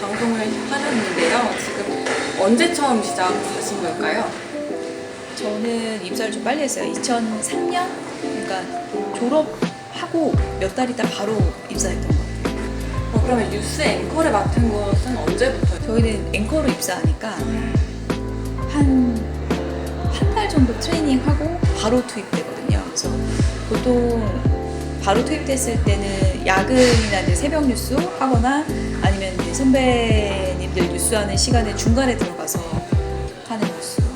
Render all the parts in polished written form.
방송을 하셨는데요. 지금 언제 처음 시작하신 걸까요? 저는 입사를 좀 빨리 했어요. 2003년? 그러니까 졸업하고 몇 달 있다 바로 입사했던 것 같아요. 그러면 뉴스 앵커를 맡은 것은 언제부터? 저희는 앵커로 입사하니까 한 달 정도 트레이닝하고 바로 투입되거든요. 그래서 보통 바로 투입됐을 때는 야근이나 이제 새벽 뉴스 하거나 아니면 이제 선배님들 뉴스하는 시간에 중간에 들어가서 하는 뉴스가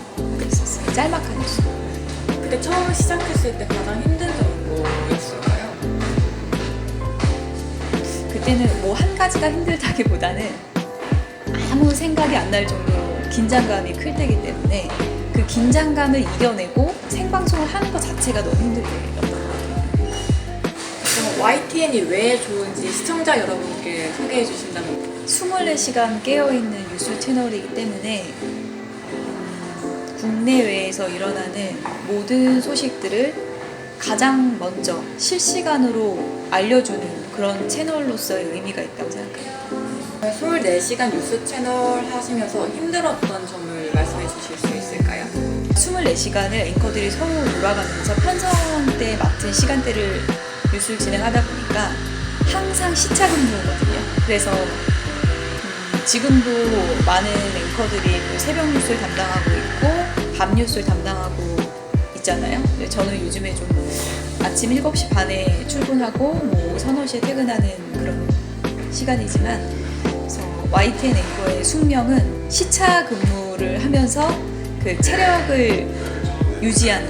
있었어요. 짤막한 뉴스. 그때 처음 시작했을 때 가장 힘든 점은 뭐였을까요? 그때는 뭐 한 가지가 힘들다기보다는 아무 생각이 안 날 정도로 긴장감이 클 때이기 때문에 그 긴장감을 이겨내고 생방송을 하는 것 자체가 너무 힘들었던 것 같아요. 그럼 YTN이 왜 좋은지 시청자 여러분께 소개해 주신다면? 24시간 깨어있는 뉴스 채널이기 때문에 국내외에서 일어나는 모든 소식들을 가장 먼저 실시간으로 알려주는 그런 채널로서의 의미가 있다고 생각합니다. 24시간 뉴스 채널 하시면서 힘들었던 점을 말씀해 주실 수 있을까요? 24시간을 앵커들이 서로 돌아가면서 편성때 맡은 시간대를 뉴스를 진행하다 보니까 항상 시차 근무거든요. 그래서 지금도 많은 앵커들이 새벽 뉴스를 담당하고 있고 밤 뉴스를 담당하고 있잖아요. 저는 요즘에 좀 아침 7시 반에 출근하고 뭐 서너 시에 퇴근하는 그런 시간이지만 그래서 YTN 앵커의 숙명은 시차 근무를 하면서 그 체력을 유지하는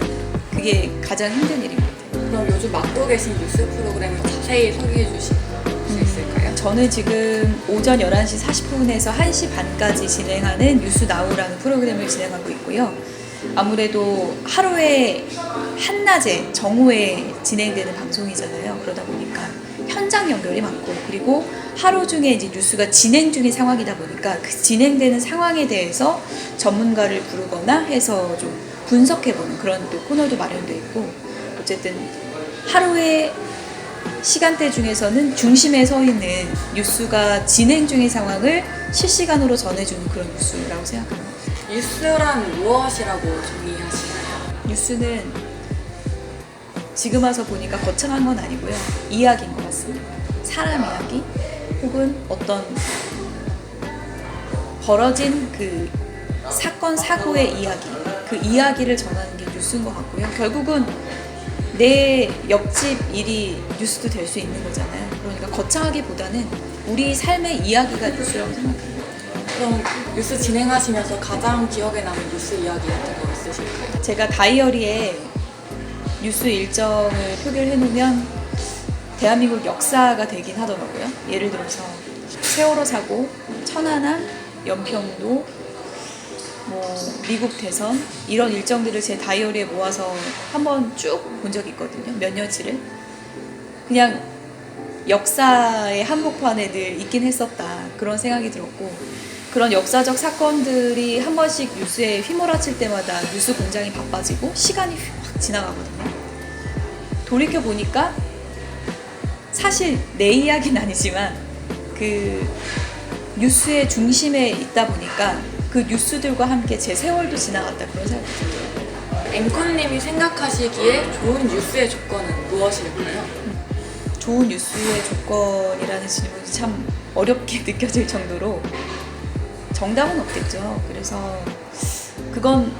그게 가장 힘든 일인 것 같아요. 그럼 요즘 맡고 계신 뉴스 프로그램을 자세히 소개해 주실 수 있을까요? 저는 지금 오전 11시 40분에서 1시 반까지 진행하는 뉴스 나우라는 프로그램을 진행하고 있고요. 아무래도 하루에 한낮에 정오에 진행되는 방송이잖아요. 그러다 보니까 현장 연결이 많고 그리고 하루 중에 이제 뉴스가 진행 중인 상황이다 보니까 그 진행되는 상황에 대해서 전문가를 부르거나 해서 좀 분석해보는 그런 또 코너도 마련되어 있고 어쨌든 하루의 시간대 중에서는 중심에 서 있는 뉴스가 진행 중인 상황을 실시간으로 전해주는 그런 뉴스라고 생각합니다. 뉴스란 무엇이라고 정의하시나요? 뉴스는 지금 와서 보니까 거창한 건 아니고요. 이야기인 것 같습니다. 사람 이야기 혹은 어떤 벌어진 그 사건, 사고의 이야기 그 이야기를 전하는 게 뉴스인 것 같고요. 결국은 내 옆집 일이 뉴스도 될 수 있는 거잖아요. 그러니까 거창하기보다는 우리 삶의 이야기가 뉴스라고 생각합니다. 그럼 뉴스 진행하시면서 가장 기억에 남는 뉴스 이야기 같은 거 있으실까요? 제가 다이어리에 뉴스 일정을 표기를 해놓으면 대한민국 역사가 되긴 하더라고요. 예를 들어서 세월호 사고, 천안함, 연평도, 뭐 미국 대선 이런 일정들을 제 다이어리에 모아서 한번 쭉 본 적이 있거든요. 몇 년치를. 그냥 역사의 한복판에 늘 있긴 했었다. 그런 생각이 들었고 그런 역사적 사건들이 한 번씩 뉴스에 휘몰아칠 때마다 뉴스 공장이 바빠지고 시간이 확 지나가거든요. 돌이켜보니까 사실 내 이야기는 아니지만 그 뉴스의 중심에 있다 보니까 그 뉴스들과 함께 제 세월도 지나갔다 그런 생각이 들더라고요. 앵커님이 생각하시기에 좋은 뉴스의 조건은 무엇일까요? 좋은 뉴스의 조건이라는 질문이 참 어렵게 느껴질 정도로 정답은 없겠죠. 그래서 그건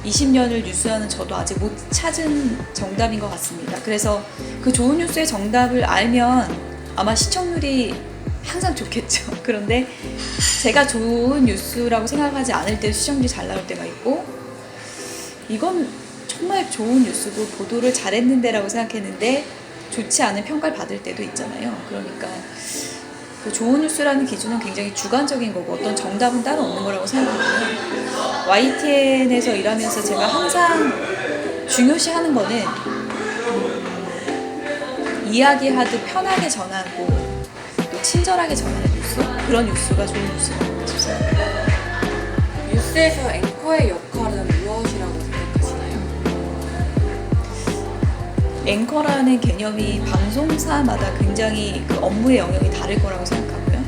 20년을 뉴스하는 저도 아직 못 찾은 정답인 것 같습니다. 그래서 그 좋은 뉴스의 정답을 알면 아마 시청률이 항상 좋겠죠. 그런데 제가 좋은 뉴스라고 생각하지 않을 때 시청률이 잘 나올 때가 있고 이건 정말 좋은 뉴스고 보도를 잘했는데 라고 생각했는데 좋지 않은 평가를 받을 때도 있잖아요. 그러니까 그 좋은 뉴스라는 기준은 굉장히 주관적인 거고 어떤 정답은 따로 없는 거라고 생각하고요. YTN에서 일하면서 제가 항상 중요시하는 거는 이야기하듯 편하게 전하고 또 친절하게 전하는 뉴스 그런 뉴스가 좋은 뉴스라고 생각합니다. 뉴스에서 앵커의 역할은 무엇이라고 생각하시나요? 앵커라는 개념이 방송사마다 굉장히 그 업무의 영역이 다를 거라고 생각하고요.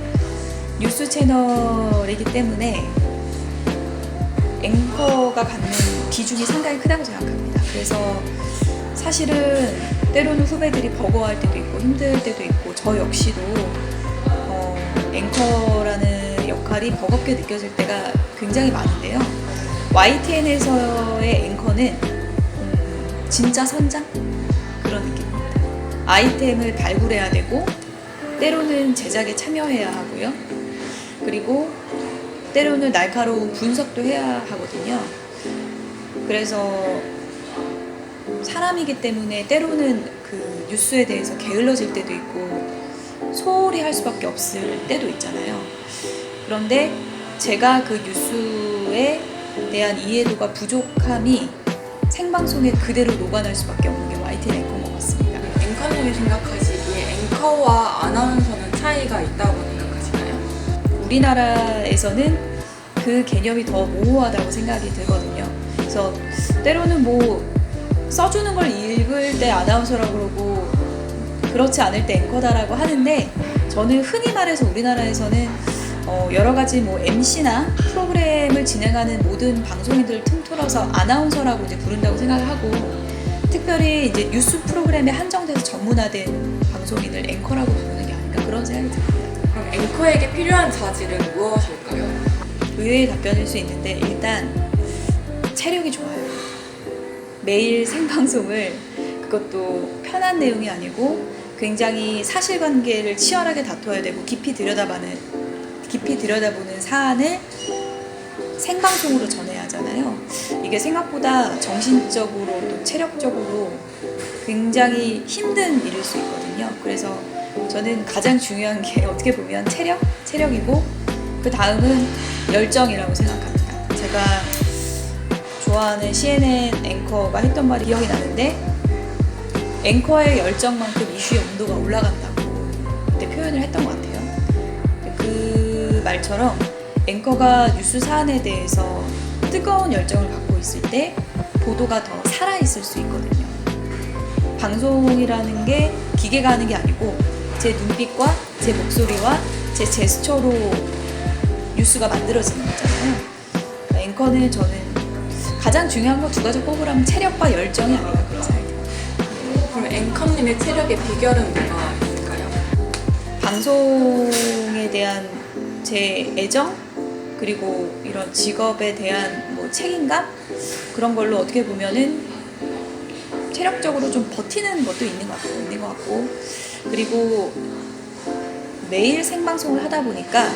뉴스 채널이기 때문에 앵커가 갖는 비중이 상당히 크다고 생각합니다. 그래서 사실은 때로는 후배들이 버거워할 때도 있고 힘들 때도 있고 저 역시도 앵커라는 역할이 버겁게 느껴질 때가 굉장히 많은데요. YTN에서의 앵커는 진짜 선장? 그런 느낌입니다. 아이템을 발굴해야 되고 때로는 제작에 참여해야 하고요. 그리고 때로는 날카로운 분석도 해야 하거든요. 그래서 사람이기 때문에 때로는 그 뉴스에 대해서 게을러질 때도 있고 소홀히 할 수밖에 없을 때도 있잖아요. 그런데 제가 그 뉴스에 대한 이해도가 부족함이 생방송에 그대로 녹아날 수밖에 없는 게 YTN 앵커인 것 같습니다. 앵커님이 생각하시기에 앵커와 아나운서는 차이가 있다고 생각하시나요? 우리나라에서는 그 개념이 더 모호하다고 생각이 들거든요. 그래서 때로는 뭐 써주는 걸 읽을 때 아나운서라고 그러고 그렇지 않을 때 앵커다라고 하는데 저는 흔히 말해서 우리나라에서는 여러 가지 뭐 MC나 프로그램을 진행하는 모든 방송인들을 틈틀어서 아나운서라고 이제 부른다고 생각을 하고 특별히 이제 뉴스 프로그램에 한정돼서 전문화된 방송인을 앵커라고 부르는 게 아닌가 그런 생각이 듭니다. 그럼 앵커에게 필요한 자질은 무엇일까요? 의외의 답변일 수 있는데 일단 체력이 좋아요. 매일 생방송을 그것도 편한 내용이 아니고 굉장히 사실관계를 치열하게 다퉈야 되고 깊이 들여다보는 사안을 생방송으로 전해야 하잖아요. 이게 생각보다 정신적으로 또 체력적으로 굉장히 힘든 일일 수 있거든요. 그래서 저는 가장 중요한 게 어떻게 보면 체력이고 그 다음은 열정이라고 생각합니다. 제가 좋아하는 CNN 앵커가 했던 말이 기억이 나는데 앵커의 열정만큼 이슈의 온도가 올라간다고 그때 표현을 했던 것 같아요. 그 말처럼 앵커가 뉴스 사안에 대해서 뜨거운 열정을 갖고 있을 때 보도가 더 살아있을 수 있거든요. 방송이라는 게 기계가 하는 게 아니고 제 눈빛과 제 목소리와 제 제스처로 뉴스가 만들어지는 거잖아요. 앵커는 저는 가장 중요한 거 두 가지 꼽으라면 체력과 열정이 아닌가 그런 생각이 듭니다. 그럼 앵커님의 체력의 비결은 뭐가 있을까요? 방송에 대한 제 애정 그리고 이런 직업에 대한 뭐 책임감 그런 걸로 어떻게 보면은 체력적으로 좀 버티는 것도 있는 것 같고 그리고 매일 생방송을 하다 보니까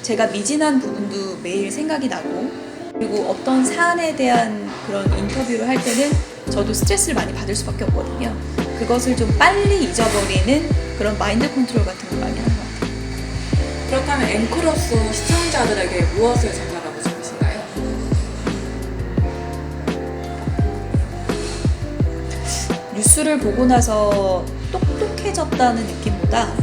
제가 미진한 부분도 매일 생각이 나고 그리고 어떤 사안에 대한 그런 인터뷰를 할 때는 저도 스트레스를 많이 받을 수밖에 없거든요. 그것을 좀 빨리 잊어버리는 그런 마인드 컨트롤 같은 걸 많이 하는 것 같아요. 그렇다면 앵커로서 시청자들에게 무엇을 전달하고 싶으신가요? 뉴스를 보고 나서 똑똑해졌다는 느낌보다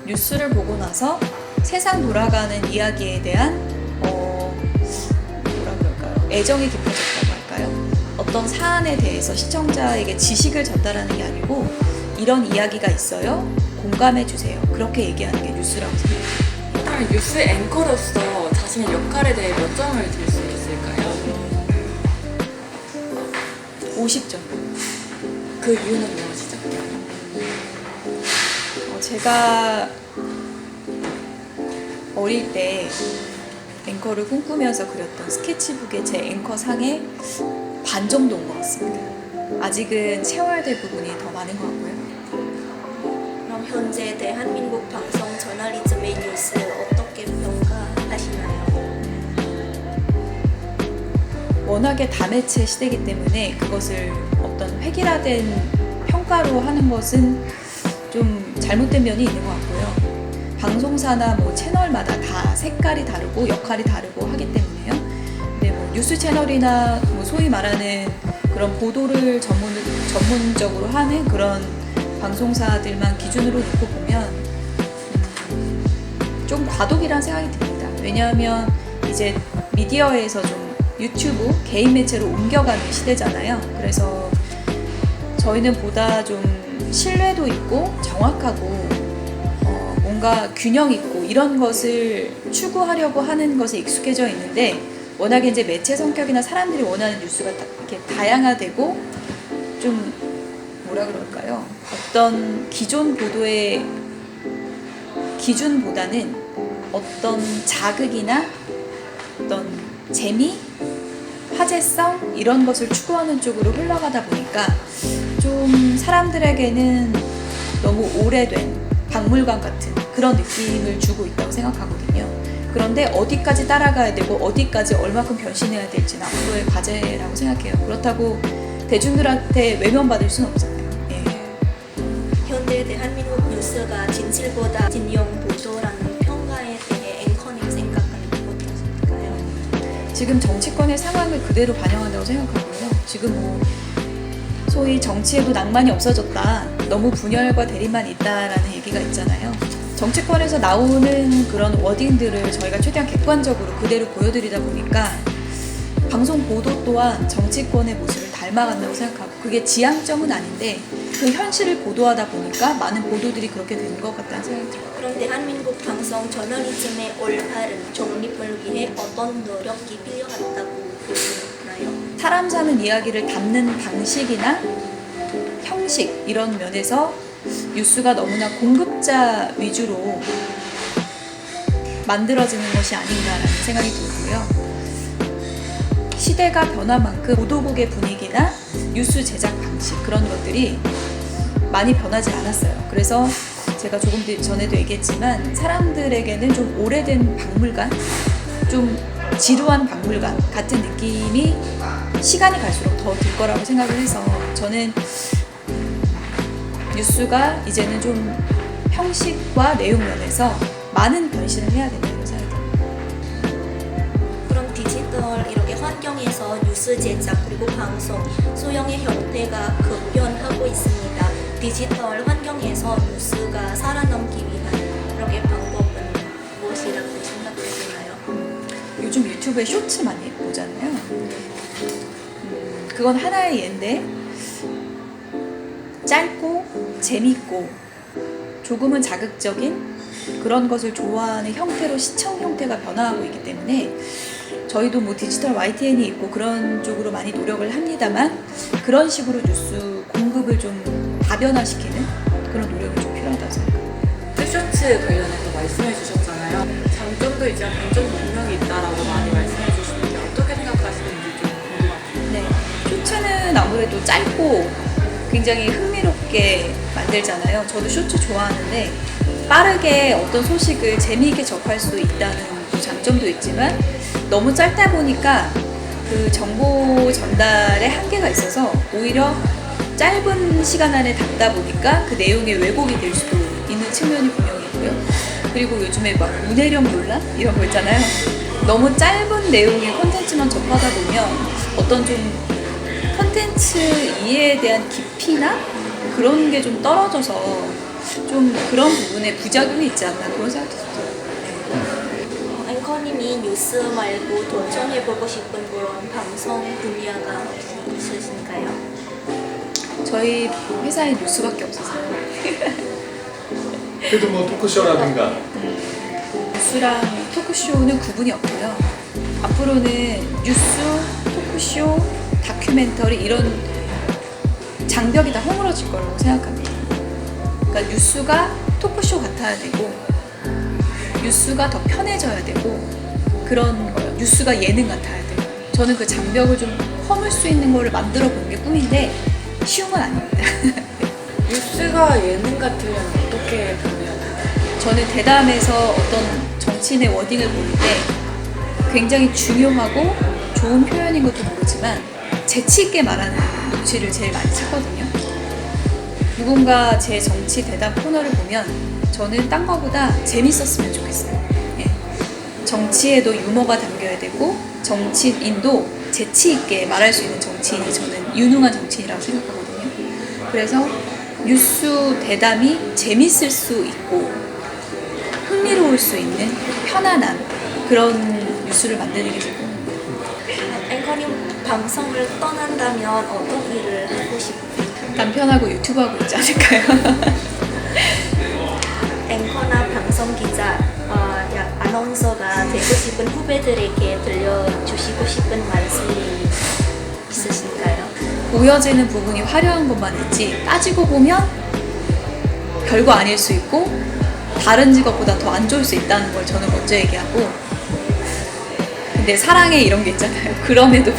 뉴스를 보고 나서 세상 돌아가는 이야기에 대한 뭐라 그럴까요? 애정이 깊어졌다고 할까요? 어떤 사안에 대해서 시청자에게 지식을 전달하는 게 아니고 이런 이야기가 있어요. 공감해 주세요. 그렇게 얘기하는 게 뉴스라고 생각해요. 그렇다면 뉴스 앵커로서 자신의 역할에 대해 몇 점을 줄 수 있을까요? 50점. 그 이유는 무엇이죠? 제가 어릴 때 앵커를 꿈꾸면서 그렸던 스케치북의 제 앵커 상에 반 정도 온 것 같습니다. 아직은 채워야 될 부분이 더 많은 것 같고요. 그럼 현재 대한민국 방송 저널리즘의 뉴스 어떻게 평가하시나요? 워낙에 다매체 시대이기 때문에 그것을 어떤 획일화된 평가로 하는 것은 좀 잘못된 면이 있는 것 같고요. 방송사나 뭐 채널마다 다 색깔이 다르고 역할이 다르고 하기 때문에요. 근데 뭐 뉴스 채널이나 뭐 소위 말하는 그런 보도를 전문적으로 하는 그런 방송사들만 기준으로 놓고 보면 좀 과도기란 생각이 듭니다. 왜냐하면 이제 미디어에서 좀 유튜브 개인 매체로 옮겨가는 시대잖아요. 그래서 저희는 보다 좀 신뢰도 있고 정확하고 뭔가 균형 있고 이런 것을 추구하려고 하는 것에 익숙해져 있는데 워낙에 이제 매체 성격이나 사람들이 원하는 뉴스가 이렇게 다양화되고 좀 뭐라 그럴까요? 어떤 기존 보도의 기준보다는 어떤 자극이나 어떤 재미, 화제성 이런 것을 추구하는 쪽으로 흘러가다 보니까 좀 사람들에게는 너무 오래된 박물관 같은 그런 느낌을 주고 있다고 생각하거든요. 그런데 어디까지 따라가야 되고 어디까지 얼마큼 변신해야 될지는 앞으로의 과제라고 생각해요. 그렇다고 대중들한테 외면받을 수는 없잖아요. 예. 현대 대한민국 뉴스가 진실보다 진영 보도라는 평가에 대해 앵커님 생각은 어떠실까요? 지금 정치권의 상황을 그대로 반영한다고 생각하고요. 지금 뭐 소위 정치에도 낭만이 없어졌다. 너무 분열과 대립만 있다라는 얘기가 있잖아요. 정치권에서 나오는 그런 워딩들을 저희가 최대한 객관적으로 그대로 보여드리다 보니까 방송 보도 또한 정치권의 모습을 닮아간다고 생각하고 그게 지향점은 아닌데 그 현실을 보도하다 보니까 많은 보도들이 그렇게 되는 것 같다는 생각이 들어요. 그럼 대한민국 방송 저널리즘의 올바른 정립을 위해 어떤 노력이 필요하다고 보시나요? 사람 사는 이야기를 담는 방식이나 형식 이런 면에서 뉴스가 너무나 공급자 위주로 만들어지는 것이 아닌가라는 생각이 들고요. 시대가 변한 만큼 보도국의 분위기나 뉴스 제작 방식 그런 것들이 많이 변하지 않았어요. 그래서 제가 조금 전에도 얘기했지만 사람들에게는 좀 오래된 박물관, 좀 지루한 박물관 같은 느낌이 시간이 갈수록 더 들 거라고 생각을 해서 저는 뉴스가 이제는 좀 형식과 내용 면에서 많은 변신을 해야 된다고 생각합니다. 그럼 디지털 이렇게 환경에서 뉴스 제작 그리고 방송 소형의 형태가 급변하고 있습니다. 디지털 환경에서 뉴스가 살아남기 위한 이렇게 방법은 무엇이라고 생각하시나요? 요즘 유튜브에 쇼츠 많이 보잖아요. 그건 하나의 예인데 짧고 재밌고 조금은 자극적인 그런 것을 좋아하는 형태로 시청 형태가 변화하고 있기 때문에 저희도 뭐 디지털 YTN이 있고 그런 쪽으로 많이 노력을 합니다만 그런 식으로 뉴스 공급을 좀 다변화시키는 그런 노력이 좀 필요하다고 생각합니다. 쇼츠 관련해서 말씀해 주셨잖아요. 장점도 있지만 단점도 분명히 있다라고 많이 말씀해 주시는데 어떻게 생각하시는지 좀 궁금합니다. 네, 쇼츠는 아무래도 짧고 굉장히 흥미롭게 만들잖아요. 저도 쇼츠 좋아하는데 빠르게 어떤 소식을 재미있게 접할 수 있다는 또 장점도 있지만 너무 짧다 보니까 그 정보 전달에 한계가 있어서 오히려 짧은 시간 안에 담다 보니까 그 내용에 왜곡이 될 수도 있는 측면이 분명히 있고요. 그리고 요즘에 막 문해력 논란 이런 거 있잖아요. 너무 짧은 내용의 콘텐츠만 접하다 보면 어떤 좀 콘텐츠 이해에 대한 깊이나 그런 게 좀 떨어져서 좀 그런 부분에 부작용이 있지 않나 그런 생각이 들어요. 앵커님이 뉴스 말고 도전해보고 싶은 그런 방송 분야가 혹시 있으신가요? 저희 회사에 뉴스밖에 없어서요. 그래도 뭐 토크쇼라든가 뉴스랑 토크쇼는 구분이 없고요. 앞으로는 뉴스, 토크쇼, 다큐멘터리 이런 장벽이 다 허물어질 거라고 생각합니다. 그러니까 뉴스가 토크쇼 같아야 되고 뉴스가 더 편해져야 되고 그런 거예요. 뉴스가 예능 같아야 돼요. 저는 그 장벽을 좀 허물 수 있는 거를 만들어 보는 게 꿈인데 쉬운 건 아닙니다. 뉴스가 예능 같으려면 어떻게 변해야 될까요? 저는 대담에서 어떤 정치인의 워딩을 볼 때 굉장히 중요하고 좋은 표현인 것도 모르지만 재치 있게 말하는 노치를 제일 많이 찾거든요. 누군가 제 정치 대담 코너를 보면 저는 딴 거보다 재밌었으면 좋겠어요. 예. 정치에도 유머가 담겨야 되고 정치인도 재치 있게 말할 수 있는 정치인이 저는 유능한 정치인이라고 생각하거든요. 그래서 뉴스 대담이 재밌을 수 있고 흥미로울 수 있는 편안한 그런 뉴스를 만드는 게 제 꿈입니다. 앵커님 방송을 떠난다면 어떤 일을 하고 싶으세요? 남편하고 유튜브 하고 있지 않을까요? 앵커나 방송 기자 아나운서가 되고 싶은 후배들에게 들려주시고 싶은 말씀이 있으신가요? 보여지는 부분이 화려한 것만 있지 따지고 보면 별거 아닐 수 있고 다른 직업보다 더 안 좋을 수 있다는 걸 저는 먼저 얘기하고, 근데 사랑에 이런 게 있잖아요. 그럼에도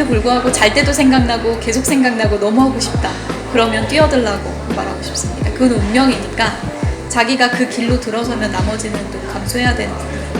불구하고 잘 때도 생각나고 계속 생각나고 너무 하고 싶다. 그러면 뛰어들라고 말하고 싶습니다. 그건 운명이니까 자기가 그 길로 들어서면 나머지는 또 감수해야 되는 부분이에요.